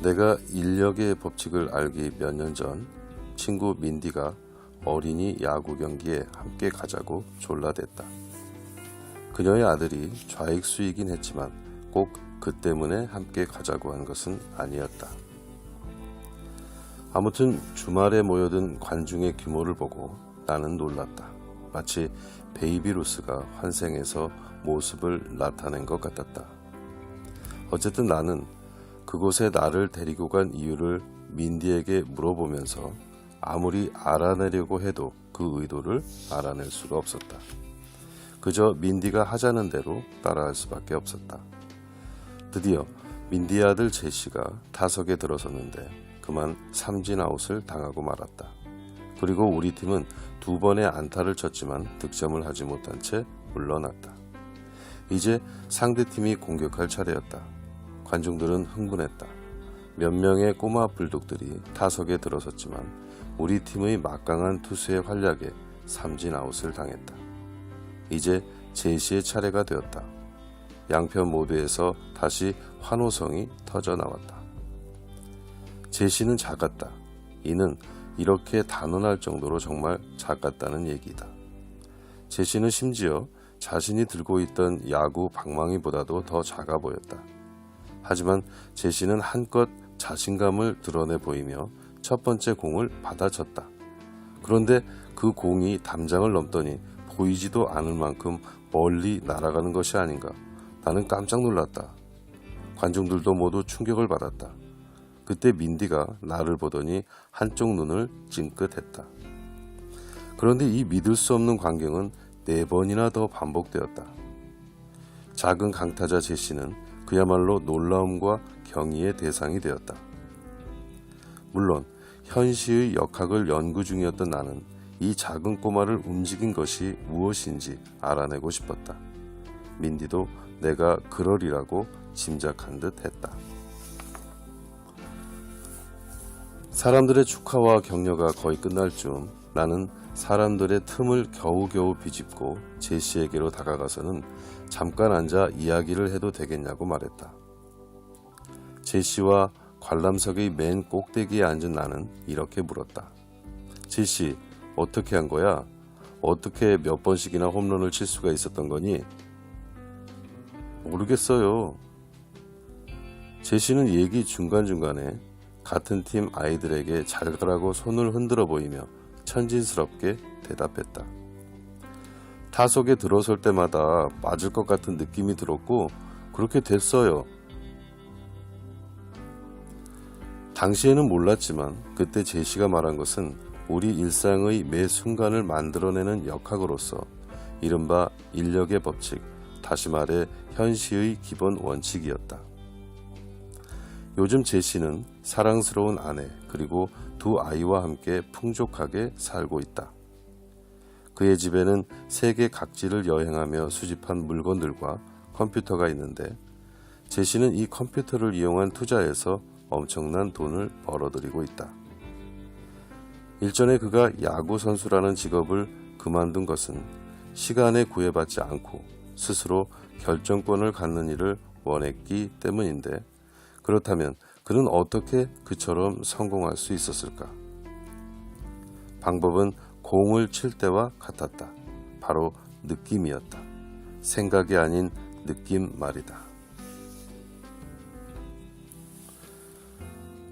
내가 인력의 법칙을 알기 몇 년 전 친구 민디가 어린이 야구 경기에 함께 가자고 졸라댔다. 그녀의 아들이 좌익수이긴 했지만 꼭 그 때문에 함께 가자고 한 것은 아니었다. 아무튼 주말에 모여든 관중의 규모를 보고 나는 놀랐다. 마치 베이비루스가 환생해서 모습을 나타낸 것 같았다. 어쨌든 나는 그곳에 나를 데리고 간 이유를 민디에게 물어보면서 아무리 알아내려고 해도 그 의도를 알아낼 수가 없었다. 그저 민디가 하자는 대로 따라할 수밖에 없었다. 드디어 민디의 아들 제시가 타석에 들어섰는데 그만 삼진아웃을 당하고 말았다. 그리고 우리 팀은 2번의 안타를 쳤지만 득점을 하지 못한 채 물러났다. 이제 상대팀이 공격할 차례였다. 관중들은 흥분했다. 몇 명의 꼬마 불독들이 타석에 들어섰지만 우리 팀의 막강한 투수의 활약에 삼진아웃을 당했다. 이제 제시의 차례가 되었다. 양편 모두에서 다시 환호성이 터져나왔다. 제시는 작았다. 이는 이렇게 단언할 정도로 정말 작았다는 얘기다. 제시는 심지어 자신이 들고 있던 야구 방망이보다도 더 작아 보였다. 하지만 제시는 한껏 자신감을 드러내 보이며 첫 번째 공을 받아쳤다. 그런데 그 공이 담장을 넘더니 보이지도 않을 만큼 멀리 날아가는 것이 아닌가. 나는 깜짝 놀랐다. 관중들도 모두 충격을 받았다. 그때 민디가 나를 보더니 한쪽 눈을 찡긋했다. 그런데 이 믿을 수 없는 광경은 4번이나 더 반복되었다. 작은 강타자 제시는 그야말로 놀라움과 경의의 대상이 되었다. 물론 현시의 역학을 연구 중이었던 나는 이 작은 꼬마를 움직인 것이 무엇인지 알아내고 싶었다. 민디도 내가 그러리라고 짐작한 듯 했다. 사람들의 축하와 격려가 거의 끝날 즈음 나는 사람들의 틈을 겨우겨우 비집고 제시에게로 다가가서는 잠깐 앉아 이야기를 해도 되겠냐고 말했다. 제시와 관람석의 맨 꼭대기에 앉은 나는 이렇게 물었다. 제시, 어떻게 한 거야? 어떻게 몇 번씩이나 홈런을 칠 수가 있었던 거니? 모르겠어요. 제시는 얘기 중간중간에 같은 팀 아이들에게 잘 가라고 손을 흔들어 보이며 천진스럽게 대답했다. 타석에 들어설 때마다 맞을 것 같은 느낌이 들었고 그렇게 됐어요. 당시에는 몰랐지만 그때 제시가 말한 것은 우리 일상의 매 순간을 만들어내는 역학으로서 이른바 인력의 법칙, 다시 말해 현시의 기본 원칙이었다. 요즘 제시는 사랑스러운 아내 그리고 2 아이와 함께 풍족하게 살고 있다. 그의 집에는 세계 각지를 여행하며 수집한 물건들과 컴퓨터가 있는데 제시는 이 컴퓨터를 이용한 투자에서 엄청난 돈을 벌어들이고 있다. 일전에 그가 야구 선수라는 직업을 그만둔 것은 시간에 구애받지 않고 스스로 결정권을 갖는 일을 원했기 때문인데 그렇다면 그는 어떻게 그처럼 성공할 수 있었을까? 방법은 공을 칠 때와 같았다. 바로 느낌이었다. 생각이 아닌 느낌 말이다.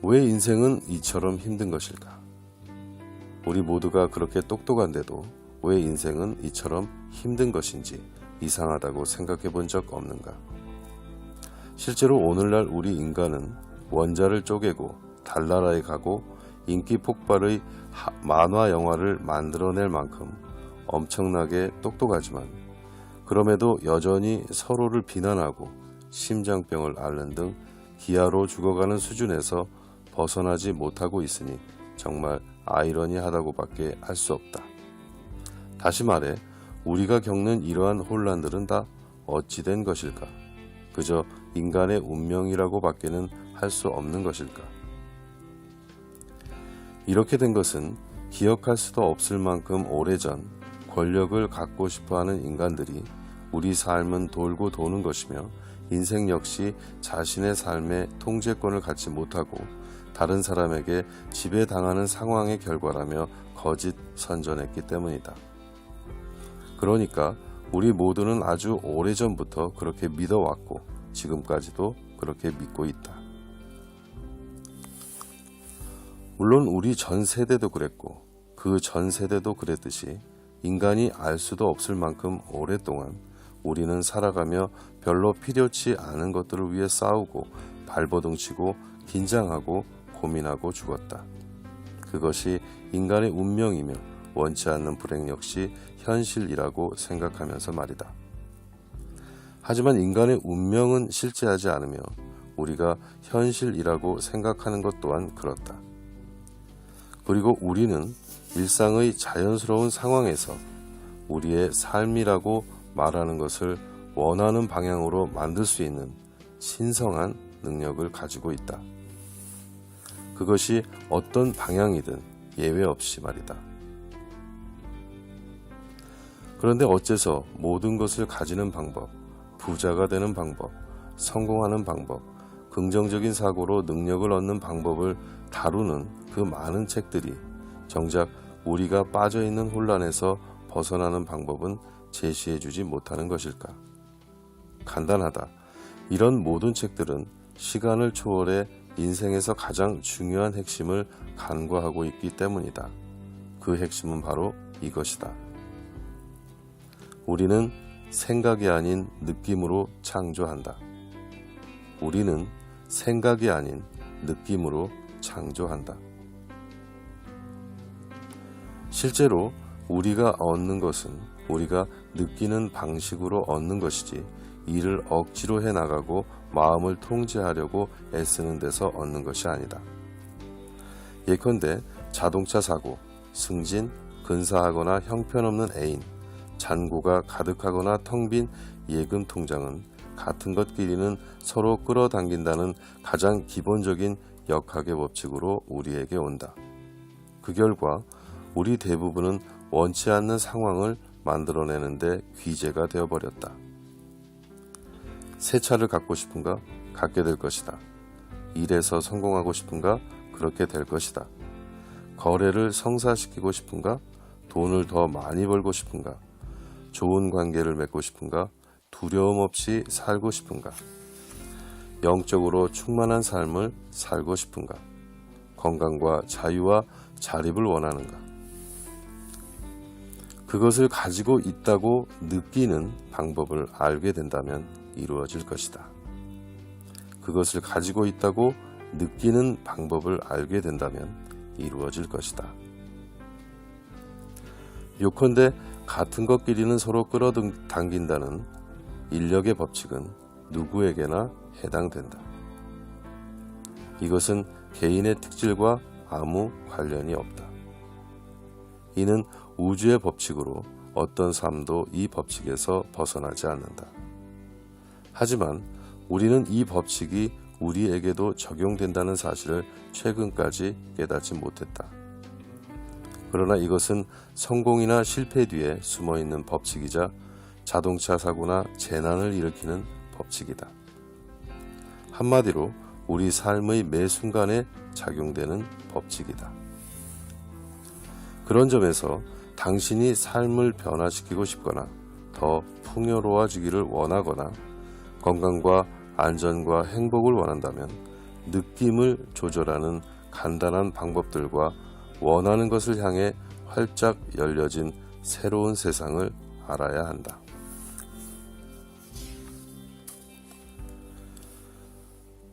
왜 인생은 이처럼 힘든 것일까? 우리 모두가 그렇게 똑똑한데도 왜 인생은 이처럼 힘든 것인지 이상하다고 생각해 본 적 없는가? 실제로 오늘날 우리 인간은 원자를 쪼개고 달나라에 가고 인기 폭발의 만화 영화를 만들어낼 만큼 엄청나게 똑똑하지만 그럼에도 여전히 서로를 비난하고 심장병을 앓는 등 기아로 죽어가는 수준에서 벗어나지 못하고 있으니 정말 아이러니하다고밖에 할 수 없다. 다시 말해 우리가 겪는 이러한 혼란들은 다 어찌된 것일까? 그저 인간의 운명이라고밖에는 할 수 없는 것일까? 이렇게 된 것은 기억할 수도 없을 만큼 오래전 권력을 갖고 싶어하는 인간들이 우리 삶은 돌고 도는 것이며 인생 역시 자신의 삶의 통제권을 갖지 못하고 다른 사람에게 지배당하는 상황의 결과라며 거짓 선전했기 때문이다. 그러니까 우리 모두는 아주 오래전부터 그렇게 믿어왔고 지금까지도 그렇게 믿고 있다. 물론 우리 전 세대도 그랬고 그 전 세대도 그랬듯이 인간이 알 수도 없을 만큼 오랫동안 우리는 살아가며 별로 필요치 않은 것들을 위해 싸우고 발버둥치고 긴장하고 고민하고 죽었다. 그것이 인간의 운명이며 원치 않는 불행 역시 현실이라고 생각하면서 말이다. 하지만 인간의 운명은 실제하지 않으며 우리가 현실이라고 생각하는 것 또한 그렇다. 그리고 우리는 일상의 자연스러운 상황에서 우리의 삶이라고 말하는 것을 원하는 방향으로 만들 수 있는 신성한 능력을 가지고 있다. 그것이 어떤 방향이든 예외 없이 말이다. 그런데 어째서 모든 것을 가지는 방법, 부자가 되는 방법, 성공하는 방법, 긍정적인 사고로 능력을 얻는 방법을 다루는 그 많은 책들이 정작 우리가 빠져있는 혼란에서 벗어나는 방법은 제시해주지 못하는 것일까? 간단하다. 이런 모든 책들은 시간을 초월해 인생에서 가장 중요한 핵심을 간과하고 있기 때문이다. 그 핵심은 바로 이것이다. 우리는 생각이 아닌 느낌으로 창조한다. 우리는 생각이 아닌 느낌으로 창조한다. 실제로 우리가 얻는 것은 우리가 느끼는 방식으로 얻는 것이지 이를 억지로 해나가고 마음을 통제하려고 애쓰는 데서 얻는 것이 아니다. 예컨대 자동차 사고, 승진, 근사하거나 형편없는 애인, 잔고가 가득하거나 텅 빈 예금 통장은 같은 것끼리는 서로 끌어당긴다는 가장 기본적인 역학의 법칙으로 우리에게 온다. 그 결과 우리 대부분은 원치 않는 상황을 만들어내는데 귀재가 되어버렸다. 새 차를 갖고 싶은가? 갖게 될 것이다. 일에서 성공하고 싶은가? 그렇게 될 것이다. 거래를 성사시키고 싶은가? 돈을 더 많이 벌고 싶은가? 좋은 관계를 맺고 싶은가? 두려움 없이 살고 싶은가? 영적으로 충만한 삶을 살고 싶은가? 건강과 자유와 자립을 원하는가? 그것을 가지고 있다고 느끼는 방법을 알게 된다면 이루어질 것이다. 그것을 가지고 있다고 느끼는 방법을 알게 된다면 이루어질 것이다. 요컨대 같은 것끼리는 서로 끌어당긴다는 인력의 법칙은 누구에게나 해당된다. 이것은 개인의 특질과 아무 관련이 없다. 이는 우주의 법칙으로 어떤 삶도 이 법칙에서 벗어나지 않는다. 하지만 우리는 이 법칙이 우리에게도 적용된다는 사실을 최근까지 깨닫지 못했다. 그러나 이것은 성공이나 실패 뒤에 숨어있는 법칙이자 자동차 사고나 재난을 일으키는 법칙이다. 한마디로 우리 삶의 매 순간에 작용되는 법칙이다. 그런 점에서 당신이 삶을 변화시키고 싶거나 더 풍요로워지기를 원하거나 건강과 안전과 행복을 원한다면 느낌을 조절하는 간단한 방법들과 원하는 것을 향해 활짝 열려진 새로운 세상을 알아야 한다.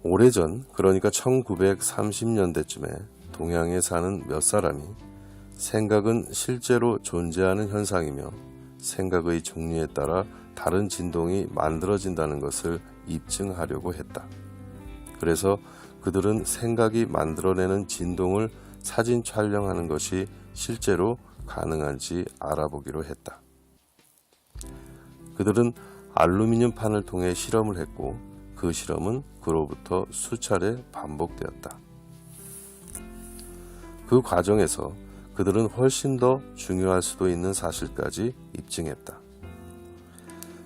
오래전, 그러니까 1930년대쯤에 동양에 사는 몇 사람이 생각은 실제로 존재하는 현상이며 생각의 종류에 따라 다른 진동이 만들어진다는 것을 입증하려고 했다. 그래서 그들은 생각이 만들어내는 진동을 사진 촬영하는 것이 실제로 가능한지 알아보기로 했다. 그들은 알루미늄 판을 통해 실험을 했고 그 실험은 그로부터 수차례 반복되었다. 그 과정에서 그들은 훨씬 더 중요할 수도 있는 사실까지 입증했다.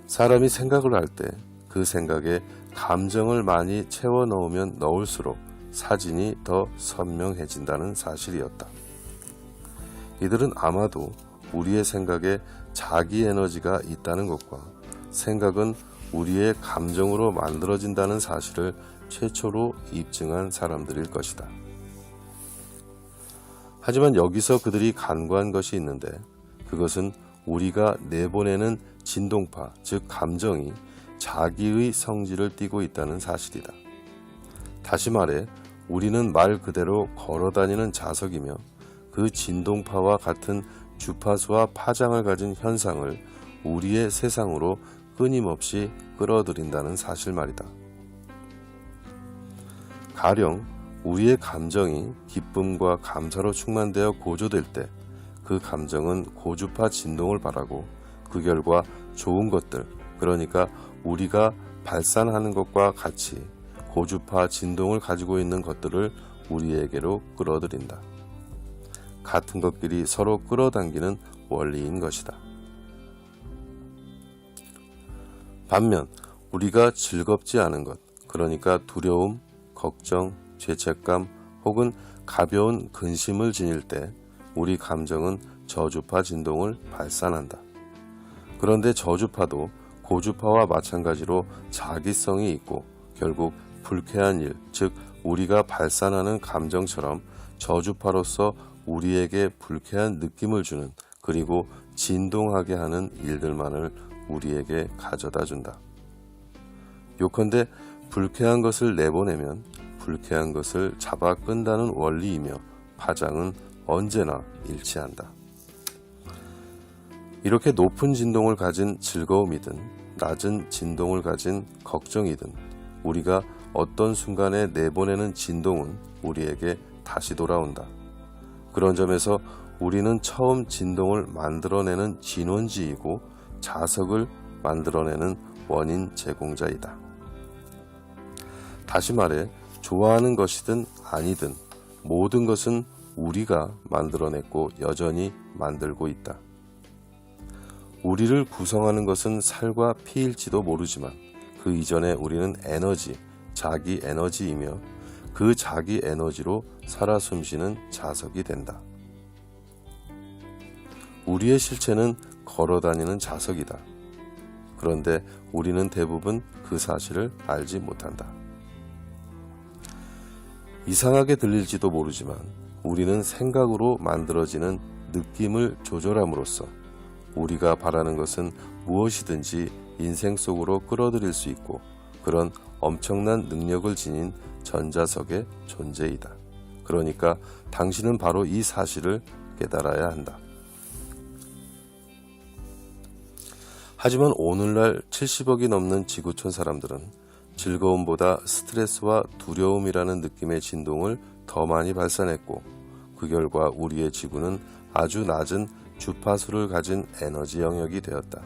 사람이 생각을 할 때 그 생각에 감정을 많이 채워 넣으면 넣을수록 사진이 더 선명해진다는 사실이었다. 이들은 아마도 우리의 생각에 자기 에너지가 있다는 것과 생각은 우리의 감정으로 만들어진다는 사실을 최초로 입증한 사람들일 것이다. 하지만 여기서 그들이 간과한 것이 있는데 그것은 우리가 내보내는 진동파, 즉 감정이 자기의 성질을 띠고 있다는 사실이다. 다시 말해 우리는 말 그대로 걸어다니는 자석이며 그 진동파와 같은 주파수와 파장을 가진 현상을 우리의 세상으로 끊임없이 끌어들인다는 사실 말이다. 가령 우리의 감정이 기쁨과 감사로 충만되어 고조될 때 그 감정은 고주파 진동을 발하고 그 결과 좋은 것들, 그러니까 우리가 발산하는 것과 같이 고주파 진동을 가지고 있는 것들을 우리에게로 끌어들인다. 같은 것끼리 서로 끌어당기는 원리인 것이다. 반면 우리가 즐겁지 않은 것, 그러니까 두려움, 걱정, 죄책감 혹은 가벼운 근심을 지닐 때 우리 감정은 저주파 진동을 발산한다. 그런데 저주파도 고주파와 마찬가지로 자기성이 있고 결국 불쾌한 일, 즉 우리가 발산하는 감정처럼 저주파로서 우리에게 불쾌한 느낌을 주는, 그리고 진동하게 하는 일들만을 우리에게 가져다 준다. 요컨대 불쾌한 것을 내보내면 불쾌한 것을 잡아 끈다는 원리이며 파장은 언제나 일치한다. 이렇게 높은 진동을 가진 즐거움이든 낮은 진동을 가진 걱정이든 우리가 어떤 순간에 내보내는 진동은 우리에게 다시 돌아온다. 그런 점에서 우리는 처음 진동을 만들어내는 진원지이고 자석을 만들어내는 원인 제공자이다. 다시 말해 좋아하는 것이든 아니든 모든 것은 우리가 만들어냈고 여전히 만들고 있다. 우리를 구성하는 것은 살과 피일지도 모르지만 그 이전에 우리는 에너지, 자기 에너지이며 그 자기 에너지로 살아 숨쉬는 자석이 된다. 우리의 실체는 걸어다니는 자석이다. 그런데 우리는 대부분 그 사실을 알지 못한다. 이상하게 들릴지도 모르지만 우리는 생각으로 만들어지는 느낌을 조절함으로써 우리가 바라는 것은 무엇이든지 인생 속으로 끌어들일 수 있고 그런 엄청난 능력을 지닌 전자석의 존재이다. 그러니까 당신은 바로 이 사실을 깨달아야 한다. 하지만 오늘날 70억이 넘는 지구촌 사람들은 즐거움보다 스트레스와 두려움이라는 느낌의 진동을 더 많이 발산했고 그 결과 우리의 지구는 아주 낮은 주파수를 가진 에너지 영역이 되었다.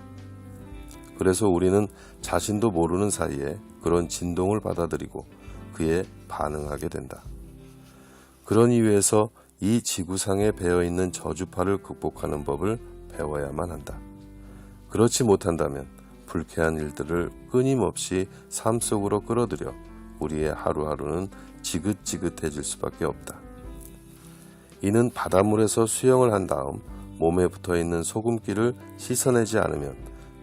그래서 우리는 자신도 모르는 사이에 그런 진동을 받아들이고 그에 반응하게 된다. 그런 이유에서 이 지구상에 배어있는 저주파를 극복하는 법을 배워야만 한다. 그렇지 못한다면 불쾌한 일들을 끊임없이 삶 속으로 끌어들여 우리의 하루하루는 지긋지긋해질 수밖에 없다. 이는 바닷물에서 수영을 한 다음 몸에 붙어있는 소금기를 씻어내지 않으면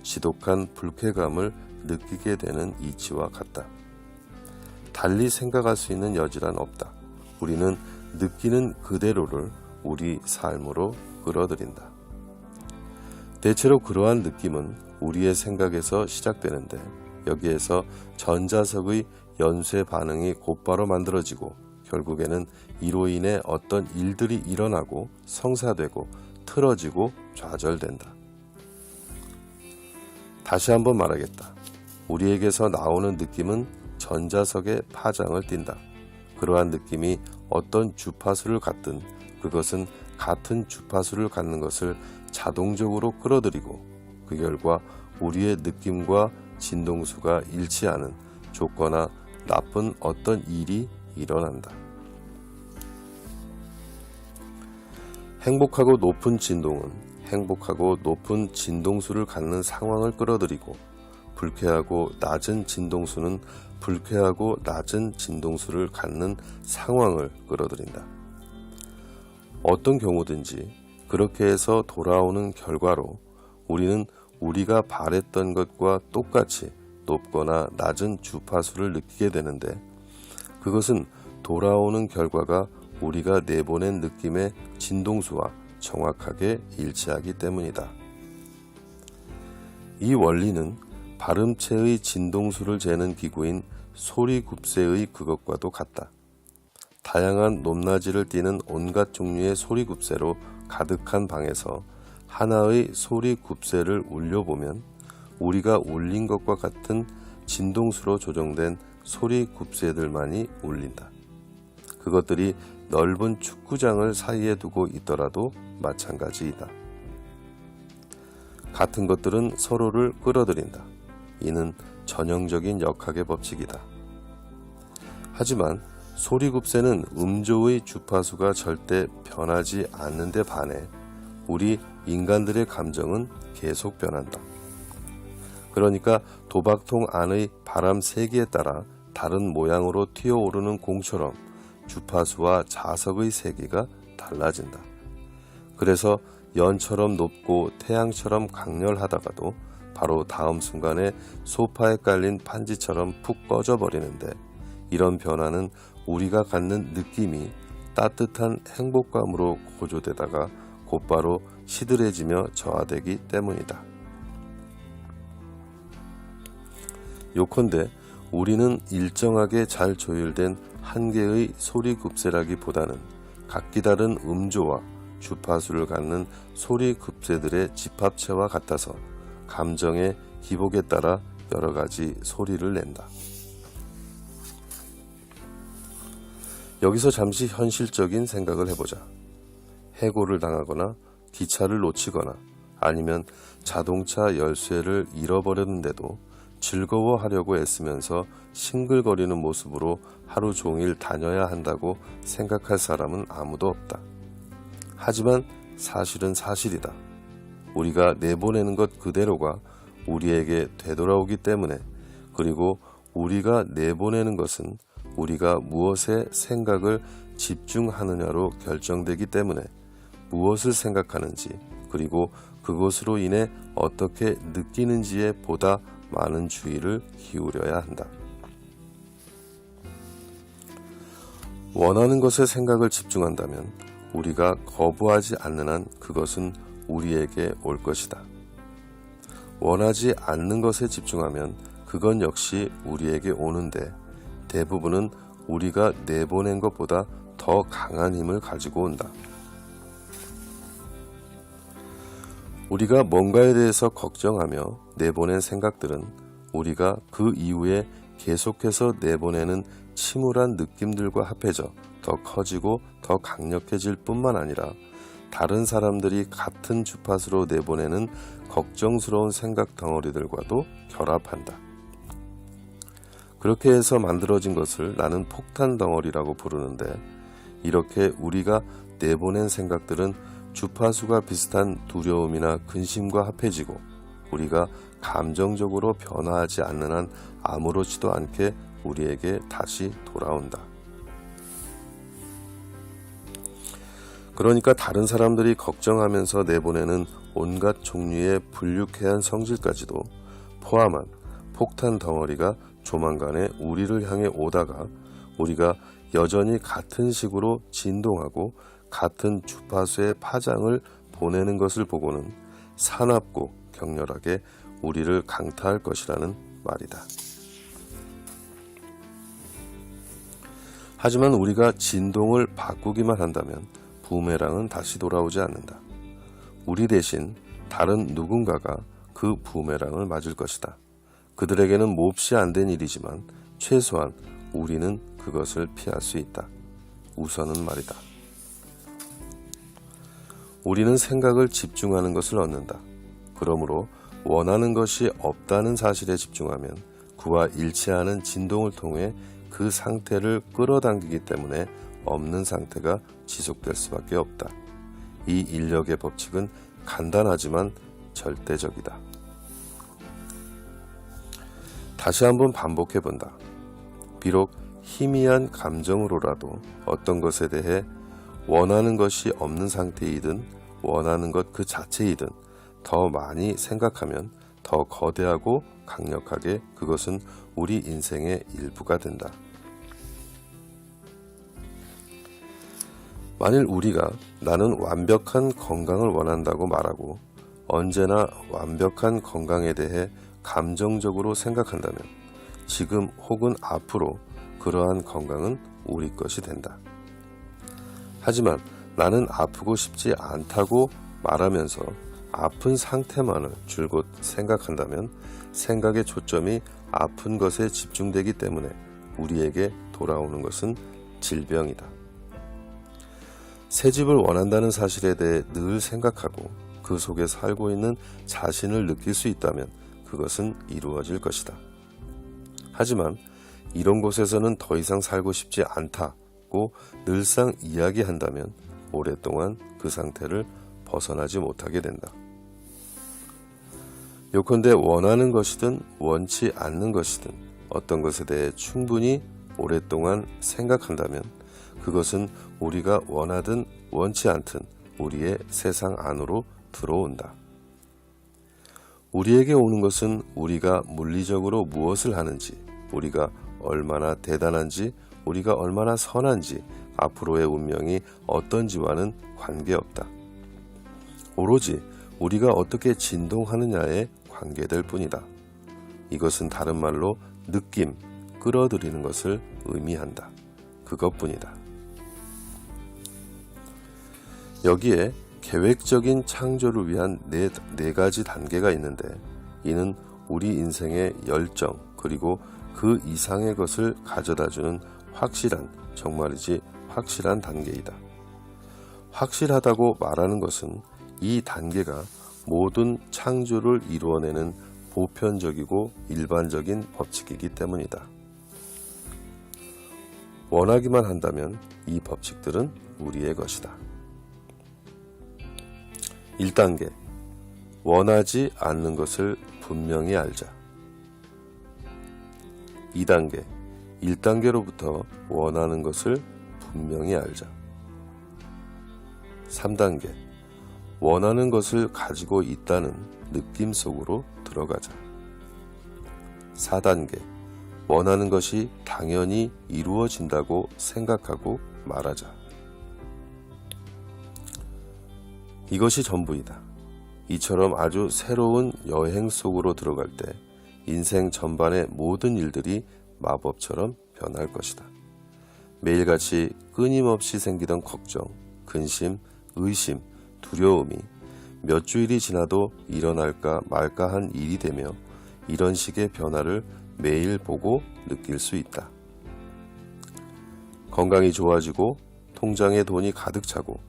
지독한 불쾌감을 느끼게 되는 이치와 같다. 달리 생각할 수 있는 여지란 없다. 우리는 느끼는 그대로를 우리 삶으로 끌어들인다. 대체로 그러한 느낌은 우리의 생각에서 시작되는데 여기에서 전자석의 연쇄 반응이 곧바로 만들어지고 결국에는 이로 인해 어떤 일들이 일어나고 성사되고 틀어지고 좌절된다. 다시 한번 말하겠다. 우리에게서 나오는 느낌은 전자석의 파장을 띈다. 그러한 느낌이 어떤 주파수를 갖든 그것은 같은 주파수를 갖는 것을 자동적으로 끌어들이고 그 결과 우리의 느낌과 진동수가 일치하는 좋거나 나쁜 어떤 일이 일어난다. 행복하고 높은 진동은 행복하고 높은 진동수를 갖는 상황을 끌어들이고 불쾌하고 낮은 진동수는 불쾌하고 낮은 진동수를 갖는 상황을 끌어들인다. 어떤 경우든지 그렇게 해서 돌아오는 결과로 우리는 우리가 바랬던 것과 똑같이 높거나 낮은 주파수를 느끼게 되는데, 그것은 돌아오는 결과가 우리가 내보낸 느낌의 진동수와 정확하게 일치하기 때문이다. 이 원리는 발음체의 진동수를 재는 기구인 소리굽새의 그것과도 같다. 다양한 높낮이를 띠는 온갖 종류의 소리굽새로 가득한 방에서 하나의 소리굽새를 울려보면 우리가 울린 것과 같은 진동수로 조정된 소리굽새들만이 울린다. 그것들이 넓은 축구장을 사이에 두고 있더라도 마찬가지이다. 같은 것들은 서로를 끌어들인다. 이는 전형적인 역학의 법칙이다. 하지만 소리굽새는 음조의 주파수가 절대 변하지 않는 데 반해 우리 인간들의 감정은 계속 변한다. 그러니까 도박통 안의 바람 세기에 따라 다른 모양으로 튀어오르는 공처럼 주파수와 자석의 세기가 달라진다. 그래서 연처럼 높고 태양처럼 강렬하다가도 바로 다음 순간에 소파에 깔린 판지처럼 푹 꺼져버리는데, 이런 변화는 우리가 갖는 느낌이 따뜻한 행복감으로 고조되다가 곧바로 시들해지며 저하되기 때문이다. 요컨대 우리는 일정하게 잘 조율된 한 개의 소리굽새라기보다는 각기 다른 음조와 주파수를 갖는 소리굽새들의 집합체와 같아서 감정의 기복에 따라 여러 가지 소리를 낸다. 여기서 잠시 현실적인 생각을 해보자. 해고를 당하거나 기차를 놓치거나 아니면 자동차 열쇠를 잃어버렸는데도 즐거워하려고 애쓰면서 싱글거리는 모습으로 하루 종일 다녀야 한다고 생각할 사람은 아무도 없다. 하지만 사실은 사실이다. 우리가 내보내는 것 그대로가 우리에게 되돌아오기 때문에, 그리고 우리가 내보내는 것은 우리가 무엇에 생각을 집중하느냐로 결정되기 때문에 무엇을 생각하는지, 그리고 그것으로 인해 어떻게 느끼는지에 보다 많은 주의를 기울여야 한다. 원하는 것에 생각을 집중한다면 우리가 거부하지 않는 한 그것은 우리에게 올 것이다. 원하지 않는 것에 집중하면 그건 역시 우리에게 오는데, 대부분은 우리가 내보낸 것보다 더 강한 힘을 가지고 온다. 우리가 뭔가에 대해서 걱정하며 내보낸 생각들은 우리가 그 이후에 계속해서 내보내는 침울한 느낌들과 합해져 더 커지고 더 강력해질 뿐만 아니라 다른 사람들이 같은 주파수로 내보내는 걱정스러운 생각 덩어리들과도 결합한다. 그렇게 해서 만들어진 것을 나는 폭탄 덩어리라고 부르는데, 이렇게 우리가 내보낸 생각들은 주파수가 비슷한 두려움이나 근심과 합해지고 우리가 감정적으로 변화하지 않는 한 아무렇지도 않게 우리에게 다시 돌아온다. 그러니까 다른 사람들이 걱정하면서 내보내는 온갖 종류의 불유쾌한 성질까지도 포함한 폭탄 덩어리가 조만간에 우리를 향해 오다가 우리가 여전히 같은 식으로 진동하고 같은 주파수의 파장을 보내는 것을 보고는 사납고 격렬하게 우리를 강타할 것이라는 말이다. 하지만 우리가 진동을 바꾸기만 한다면 부메랑은 다시 돌아오지 않는다. 우리 대신 다른 누군가가 그 부메랑을 맞을 것이다. 그들에게는 몹시 안 된 일이지만 최소한 우리는 그것을 피할 수 있다. 우선은 말이다. 우리는 생각을 집중하는 것을 얻는다. 그러므로 원하는 것이 없다는 사실에 집중하면 그와 일치하는 진동을 통해 그 상태를 끌어당기기 때문에 없는 상태가 지속될 수밖에 없다. 이 인력의 법칙은 간단하지만 절대적이다. 다시 한번 반복해 본다. 비록 희미한 감정으로라도 어떤 것에 대해 원하는 것이 없는 상태이든 원하는 것 그 자체이든 더 많이 생각하면 더 거대하고 강력하게 그것은 우리 인생의 일부가 된다. 만일 우리가 나는 완벽한 건강을 원한다고 말하고 언제나 완벽한 건강에 대해 감정적으로 생각한다면 지금 혹은 앞으로 그러한 건강은 우리 것이 된다. 하지만 나는 아프고 싶지 않다고 말하면서 아픈 상태만을 줄곧 생각한다면 생각의 초점이 아픈 것에 집중되기 때문에 우리에게 돌아오는 것은 질병이다. 새 집을 원한다는 사실에 대해 늘 생각하고 그 속에 살고 있는 자신을 느낄 수 있다면 그것은 이루어질 것이다. 하지만 이런 곳에서는 더 이상 살고 싶지 않다고 늘상 이야기한다면 오랫동안 그 상태를 벗어나지 못하게 된다. 요컨대 원하는 것이든 원치 않는 것이든 어떤 것에 대해 충분히 오랫동안 생각한다면 그것은 우리가 원하든 원치 않든 우리의 세상 안으로 들어온다. 우리에게 오는 것은 우리가 물리적으로 무엇을 하는지, 우리가 얼마나 대단한지, 우리가 얼마나 선한지, 앞으로의 운명이 어떤지와는 관계없다. 오로지 우리가 어떻게 진동하느냐에 관계될 뿐이다. 이것은 다른 말로 느낌, 끌어들이는 것을 의미한다. 그것뿐이다. 여기에 계획적인 창조를 위한 네 가지 단계가 있는데 이는 우리 인생의 열정 그리고 그 이상의 것을 가져다주는 확실한, 정말이지 확실한 단계이다. 확실하다고 말하는 것은 이 단계가 모든 창조를 이루어내는 보편적이고 일반적인 법칙이기 때문이다. 원하기만 한다면 이 법칙들은 우리의 것이다. 1단계, 원하지 않는 것을 분명히 알자. 2단계, 1단계로부터 원하는 것을 분명히 알자. 3단계, 원하는 것을 가지고 있다는 느낌 속으로 들어가자. 4단계, 원하는 것이 당연히 이루어진다고 생각하고 말하자. 이것이 전부이다. 이처럼 아주 새로운 여행 속으로 들어갈 때 인생 전반의 모든 일들이 마법처럼 변할 것이다. 매일같이 끊임없이 생기던 걱정, 근심, 의심, 두려움이 몇 주일이 지나도 일어날까 말까 한 일이 되며 이런 식의 변화를 매일 보고 느낄 수 있다. 건강이 좋아지고 통장에 돈이 가득 차고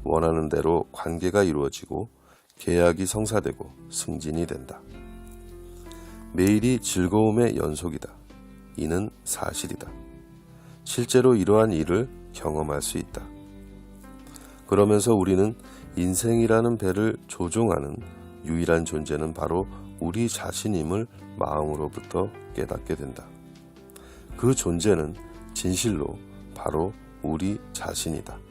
원하는 대로 관계가 이루어지고 계약이 성사되고 승진이 된다. 매일이 즐거움의 연속이다. 이는 사실이다. 실제로 이러한 일을 경험할 수 있다. 그러면서 우리는 인생이라는 배를 조종하는 유일한 존재는 바로 우리 자신임을 마음으로부터 깨닫게 된다. 그 존재는 진실로 바로 우리 자신이다.